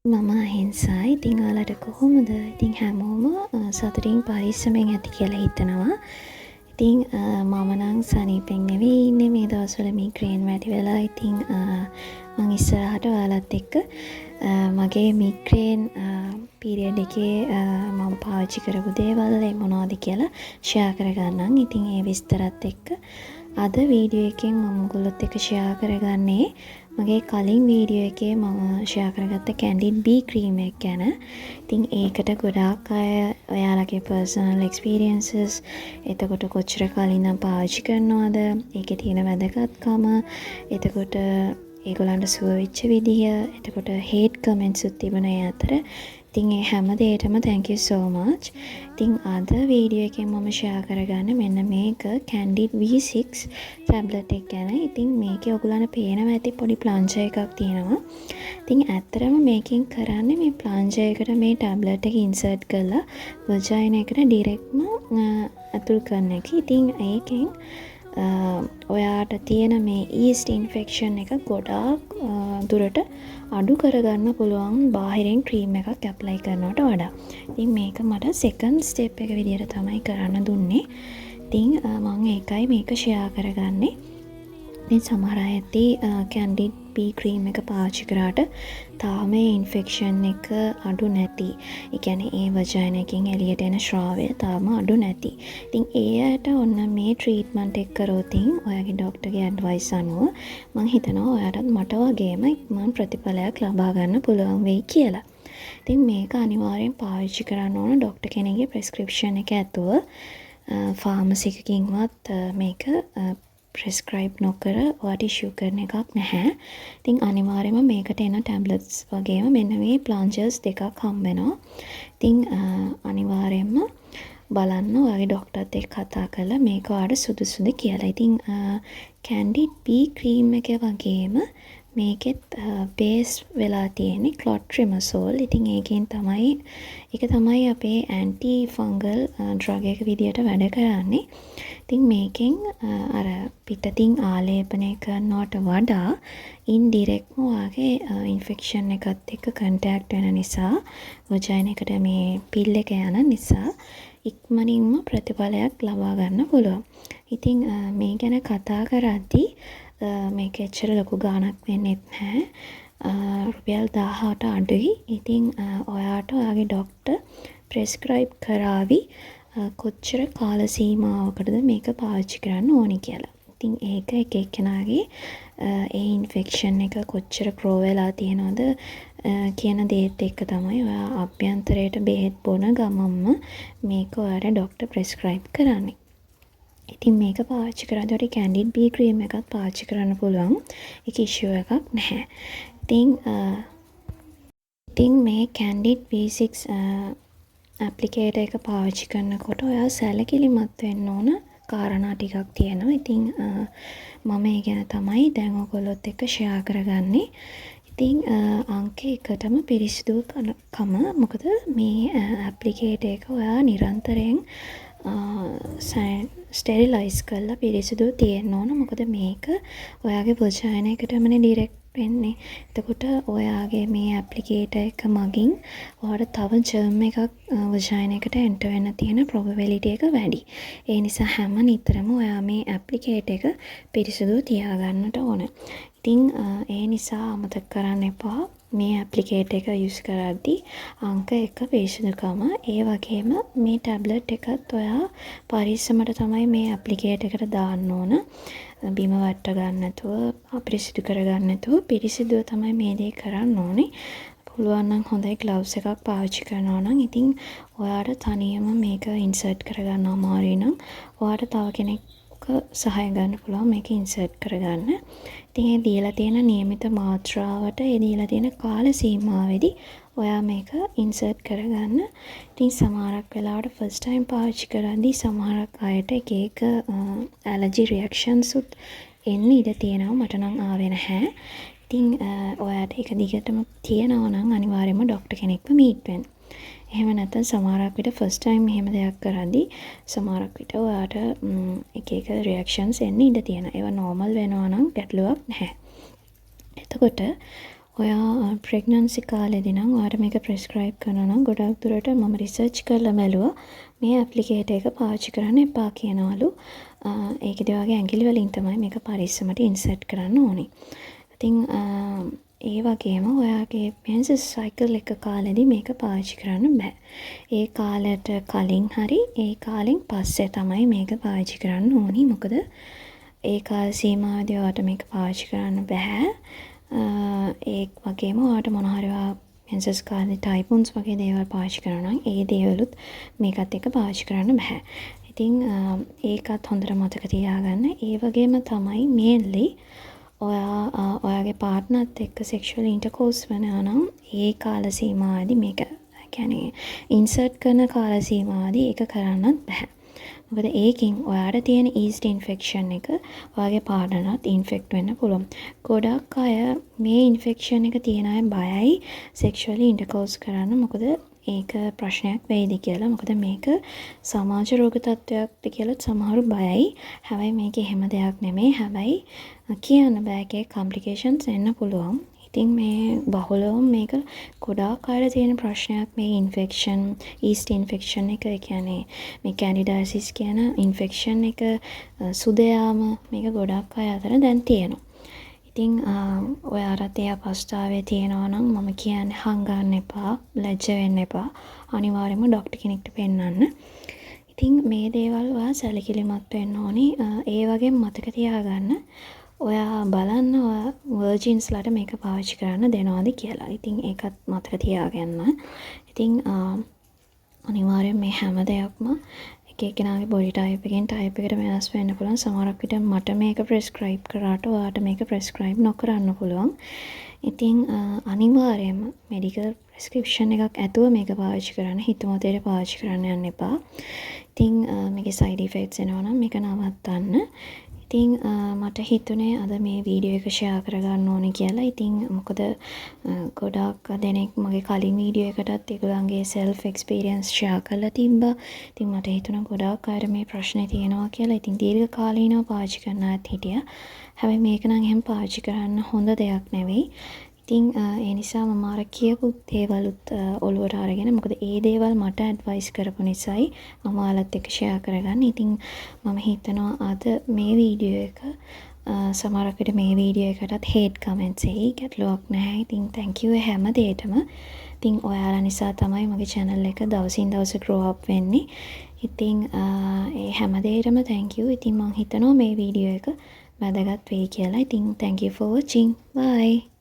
මම අහිංසයි. ඉතින් ඔයාලට කොහොමද? ඉතින් හැමෝම සතුටින් පරිස්සමෙන් ඇති කියලා හිතනවා. ඉතින් මම නම් සනීපෙන් නෙවෙයි ඉන්නේ මේ දවස්වල මිග්‍රේන් වැඩි වෙලා. ඉතින් මං ඉස්සරහට ඔයාලත් එක්ක මගේ මිග්‍රේන් පීරියඩ් එකේ මම පාවිච්චි කරපු දේවල් ඒ මොනවද කියලා ෂෙයා කරගන්නම්. ඉතින් ඒ විස්තරත් එක්ක අද වීඩියෝ එකෙන් මම ඔයගොල්ලොත් එක්ක ෂෙයා කරගන්නේ මගේ කලින් වීඩියෝ එකේ මම ෂෙයා කරගත්ත කැන්ඩිඩ් B ක්‍රීම් එක ගැන. ඉතින් ඒකට ගොඩාක් අය ඔයාලගේ පර්සනල් එක්ස්පීරියන්සස්, එතකොට කොච්චර කලින් නම් පාවිච්චි කරනවද, ඒකේ තියෙන වැදගත්කම, එතකොට ඒගොල්ලන්ට සුව වෙච්ච විදිය, එතකොට හේට් කමෙන්ට්ස් උත් තිබුණා ඒ අතර. ඉතින් ඒ හැම දෙයකටම thank you so much. ඉතින් අද වීඩියෝ එකෙන් මම ෂෙයා කරගන්නේ මෙන්න මේක කැන්ඩිඩ් V6 ටැබ්ලට් එක ගැන. ඉතින් මේකේ ඔයගොල්ලන්ට පේනවා ඇති පොඩි ප්ලන්ජර් එකක් තියෙනවා. ඉතින් ඇත්තටම මේකෙන් කරන්නේ මේ ප්ලන්ජර් එකට මේ ටැබ්ලට් එක ඉන්සර්ට් කරලා වජයින එකට ඩිරෙක්ට්ම ඇතුල් කරන එක. ඉතින් ඒකෙන් ඔයාට තියෙන මේ ඊස්ට් ඉන්ෆෙක්ෂන් එක ගොඩාක් දුරට අඩු කරගන්න පුළුවන් බාහිරින් ක්‍රීම් එකක් ඇප්ලයි කරනවට වඩා. ඉතින් මේක මට සෙකන්ඩ් ස්ටෙප් එක විදිහට තමයි කරන්න දුන්නේ. ඉතින් මම ඒකයි මේක ෂෙයා කරගන්නේ. ඉතින් සමහර අය ඇති කැන්ඩිඩ් B ක්‍රීම් එක පාවිච්චි කරාට තාම මේ ඉන්ෆෙක්ෂන් එක අඩු නැති. ඒ කියන්නේ ඒ වජයින එකකින් එළියට එන ශ්‍රාවය තාම අඩු නැති. ඉතින් ඒ අයට ඔන්න මේ ට්‍රීට්මන්ට් එක කරොත් ඔයාගේ ડોක්ටර්ගේ ඇඩ්වයිස් අනුව මම හිතනවා ඔයාටත් මට වගේම ඉක්මන් ප්‍රතිඵලයක් ලබා ගන්න පුළුවන් වෙයි කියලා. ඉතින් මේක අනිවාර්යෙන් පාවිච්චි කරන්න ඕන ડોක්ටර් කෙනෙක්ගේ ප්‍රෙස්ක්‍රිප්ෂන් එක ඇතුව. ෆාමසි එකකින්වත් මේක ප්‍රෙස්ක්‍රයිබ් නොකර ඔයාට ඉෂුව කරන එකක් නැහැ. ඉතින් අනිවාර්යයෙන්ම මේකට එන ටැබ්ලට්ස් වගේම මෙන්න මේ ප්ලන්ජර්ස් දෙකක් හම්බ වෙනවා. ඉතින් අනිවාර්යයෙන්ම බලන්න ඔයාගේ ડોක්ටර්ත් එක්ක කතා කරලා මේක ඔයාට සුදුසුද කියලා. ඉතින් කැන්ඩිඩ් B ක්‍රීම් එක වගේම මේකෙත් බේස් වෙලා තියෙන්නේ ක්ලොට්‍රිමසෝල්. ඉතින් ඒක තමයි අපේ ඇන්ටි ෆංගල් ඩ්‍රග් එක විදියට වැඩ කරන්නේ. ඉතින් මේකෙන් අර පිටතින් ආලේපනය කරනවට වඩා ඉන්ඩිරෙක්ට්ම ඔයාගේ ඉන්ෆෙක්ෂන් එකත් එක්ක කන්ටැක්ට් වෙන නිසා වජයින එකට මේ පිල් එක යන නිසා ඉක්මනින්ම ප්‍රතිඵලයක් ලබා ගන්න පුළුවන්. ඉතින් මේ ගැන කතා කරද්දී මේක එච්චර ලොකු ගාණක් වෙන්නෙත් නැහැ. රුපියල් 1000ට අඩුයි. ඉතින් ඔයාට ඔයාගේ ડોක්ටර් ප්‍රෙස්ක්‍රයිබ් කරાવી කොච්චර කාල සීමාවකටද මේක පාවිච්චි කරන්න ඕනි කියලා. ඉතින් ඒක එක එක්කෙනාගේ ඒ ඉන්ෆෙක්ෂන් එක කොච්චර ග්‍රෝ වෙලා තියෙනවද කියන දේත් එක්ක තමයි ඔයා අභ්‍යන්තරයට බෙහෙත් බොන ගමම්ම මේක ඔයාට ડોක්ටර් ප්‍රෙස්ක්‍රයිබ් කරන්නේ. ඉතින් මේක පාවිච්චි කරද්දී ඔයාට කැන්ඩිඩ් B ක්‍රීම් එකක් පාවිච්චි කරන්න පුළුවන්. ඒක ඉෂුව එකක් නැහැ. ඉතින් මේ කැන්ඩිඩ් B6 ඇප්ලිකේටර් එක පාවිච්චි කරනකොට ඔයා සැලකිලිමත් වෙන්න ඕන කාරණා ටිකක් තියෙනවා. ඉතින් මම ඒ ගැන තමයි දැන් ඔයගොල්ලොත් එක්ක ෂෙයා කරගන්නේ. ඉතින් අංක 1ටම පිරිසිදුකම. මොකද මේ ඇප්ලිකේටර් එක ඔයා නිරන්තරයෙන් ස්ටෙරිලයිස් කරලා පිරිසිදු තියෙන්න ඕන. මොකද මේක ඔයාගේ වජයින එකටමනේ ඩිරෙක්ට් වෙන්නේ. එතකොට ඔයාගේ මේ ඇප්ලිකේටර් එක මගින් ඔයාට තව ජර්ම් එකක් වජයින එකට එන්ටර් වෙන්න තියෙන ප්‍රොබැබිලිටි එක වැඩි. ඒ නිසා හැම නිතරම ඔයා මේ ඇප්ලිකේටර් එක පිරිසිදු තියාගන්නට ඕන. ඉතින් ඒ නිසා අමතක කරන්න එපා මේ ඇප්ලිකේටර් එක යූස් කරද්දී අංක 1 පිරිසිදුකම. ඒ වගේම මේ ටැබ්ලට් එකත් ඔයා පරිස්සමට තමයි මේ ඇප්ලිකේටර් එකට දාන්න ඕන. බිම වට්ට ගන්න නැතුව, අපිරිසිදු කර ගන්න නැතුව පිරිසිදුව තමයි මේ දේ කරන්න ඕනේ. පුළුවන් නම් හොඳයි ග්ලව්ස් එකක් පාවිච්චි කරනවා නම් ඉතින් ඔයාට තනියම මේක ඉන්සර්ට් කරගන්න අමාරුයි නම් ඔයාට තව කෙනෙක් සහය ගන්න පුළුවන් මේක ඉන්සර්ට් කරගන්න. ඉතින් ඒ දීලා තියෙන નિયમિત මාත්‍රාවට ඒ දීලා තියෙන කාල සීමාවෙදී ඔයා මේක ඉන්සර්ට් කරගන්න. ඉතින් සමහරක් වෙලාවට ෆස්ට් ටයිම් පාවිච්චි කරද්දී සමහරක් අයට එක ඇලර්ජි රියැක්ෂන්ස් උත් එන්න ඉඩ තියෙනවා. මට නම් ආවේ නැහැ. ඉතින් ඔයාට ඒක දිගටම තියෙනවා නම් අනිවාර්යයෙන්ම ડોක්ටර් කෙනෙක්ව මීට් වෙන්න. එහෙම නැත්නම් සමහරක් විට ෆස්ට් ටයිම් මෙහෙම දෙයක් කරද්දී සමහරක් විට ඔයාට එක රියැක්ෂන්ස් එන්න ඉඩ තියෙනවා. ඒවා නෝමල් වෙනවා නම් ගැටලුවක් නැහැ. එතකොට ඔයා ප්‍රෙග්නන්සි කාලෙදී නම් ඔයාට මේක ප්‍රෙස්ක්‍රයිබ් කරනවා නම් ගොඩක් දුරට මම රිසර්ච් කරලා බැලුවා මේ ඇප්ලිකේටර් එක පාවිච්චි කරන්න එපා කියනවලු. ඒකෙදි ඔයාගේ ඇඟිලි වලින් තමයි මේක පරිස්සමට ඉන්සර්ට් කරන්න ඕනේ. ඉතින් ඒ වගේම ඔයාගේ මෙන්සස් සයිකල් එක කාලෙදී මේක පාවිච්චි කරන්න බෑ. ඒ කාලයට කලින් හරි ඒ කාලෙන් පස්සේ තමයි මේක පාවිච්චි කරන්න ඕනි. මොකද ඒ කාල සීමාවේදී ඔයාට මේක පාවිච්චි කරන්න බෑ. ඒ වගේම ඔයාට මොන හරි මෙන්සස් කාලේ ටයිපුන්ස් වගේ දේවල් පාවිච්චි කරනවා නම් ඒ දේවලුත් මේකත් එක්ක පාවිච්චි කරන්න බෑ. ඉතින් ඒකත් හොඳට මතක තියාගන්න. ඒ වගේම තමයි මේන්ලි ඔයාගේ පාර්ට්නර්ත් එක්ක සෙක්ෂුවල් ඉන්ටර්කෝස් වෙනවා නම් ඒ කාල සීමාවේදී මේක කියන්නේ ඉන්සර්ට් කරන කාල සීමාවේදී ඒක කරන්නත් බෑ. මොකද ඒකෙන් ඔයාට තියෙන ඊස්ට් ඉන්ෆෙක්ෂන් එක ඔයාගේ පාර්ට්නර්ට ඉන්ෆෙක්ට් වෙන්න පුළුවන්. ගොඩක් අය මේ ඉන්ෆෙක්ෂන් එක තියෙන අය බයයි සෙක්ෂුවලි ඉන්ටර්කෝස් කරන්න. මොකද ඒක ප්‍රශ්නයක් වෙයිද කියලා. මොකද මේක සමාජ රෝග තත්ත්වයක්ද කියලා සමහරු බයයි. හැබැයි මේක එහෙම දෙයක් නෙමෙයි. හැබැයි කියන්න බෑ ඒකේ කොම්ප්ලිකේෂන්ස් එන්න පුළුවන්. ඉතින් මේ බහුලවම මේක ගොඩාක් අයට තියෙන ප්‍රශ්නයක් මේ ඉන්ෆෙක්ෂන් ඊස්ට් ඉන්ෆෙක්ෂන් එක. ඒ කියන්නේ මේ කැන්ඩිඩායිසිස් කියන ඉන්ෆෙක්ෂන් එක සුදයාම මේක ගොඩාක් අය අතර දැන් තියෙනවා. ඉතින් ඔයාලට ඒ අපස්ථාවේ තියෙනවා නම් මම කියන්නේ හංගන්න එපා, ලැජ්ජ වෙන්න එපා. අනිවාර්යයෙන්ම ડોක්ටර් කෙනෙක්ට පෙන්නන්න. ඉතින් මේ දේවල් ඔයා සැලකිලිමත් වෙන්න ඕනි. ඒ වගේම මතක තියාගන්න ඔයා බලන්න ඔයා වර්ජින්ස්ලාට මේක පාවිච්චි කරන්න දෙනවද කියලා. ඉතින් ඒකත් මතක තියාගන්න. ඉතින් අනිවාර්යෙන් මේ හැම දෙයක්ම එක එක්කෙනාගේ බොඩි ටයිප් එකෙන් ටයිප් එකට වෙනස් වෙන්න පුළුවන්. සමහරක් විට මට මේක ප්‍රෙස්ක්‍රයිබ් කරාට ඔයාට මේක ප්‍රෙස්ක්‍රයිබ් නොකරන්න පුළුවන්. ඉතින් අනිවාර්යයෙන්ම මෙඩිකල් ප්‍රෙස්ක්‍රිප්ෂන් එකක් ඇතුව මේක පාවිච්චි කරන්න. හිතමතේට පාවිච්චි කරන්න යන්න එපා. ඉතින් මේකේ සයිඩ් ඉෆෙක්ට්ස් එනවා නම් මේක නවත්තන්න. ඉතින් මට හිතුනේ අද මේ වීඩියෝ එක ෂෙයා කරගන්න ඕනේ කියලා. ඉතින් මොකද ගොඩාක් දෙනෙක් මගේ කලින් වීඩියෝ එකටත් ඒගොල්ලන්ගේ සෙල්ෆ් එක්ස්පීරියන්ස් ෂෙයා කරලා තිබ්බා. ඉතින් මට හිතුණා ගොඩාක් අය මේ ප්‍රශ්නේ තියෙනවා කියලා. ඉතින් දීර්ඝ කාලීනව පාවිච්චි කරන අයත් හිටියා. හැබැයි මේක නම් එහෙම පාවිච්චි කරන්න හොඳ දෙයක් නෙවෙයි. ඉතින් ඒ නිසා මම අර කියපු දේවලුත් ඔලුවට අරගෙන මොකද ඒ දේවල් මට ඇඩ්වයිස් කරපු නිසායි මම ඔයාලත් එක්ක ෂෙයා කරගන්නේ. ඉතින් මම හිතනවා අද මේ වීඩියෝ එක සමහරක් විට මේ වීඩියෝ එකටත් හේට් කමෙන්ට්ස් එයි. ගැටලුවක් නැහැ. ඉතින් thank you හැම දෙයකටම. ඉතින් ඔයාලා නිසා තමයි මගේ channel එක දවසින් දවස grow up වෙන්නේ. ඉතින් ඒ හැම දෙයකටම thank you. ඉතින් මම හිතනවා මේ වීඩියෝ එක වැදගත් වෙයි කියලා. ඉතින් thank you for watching. Bye.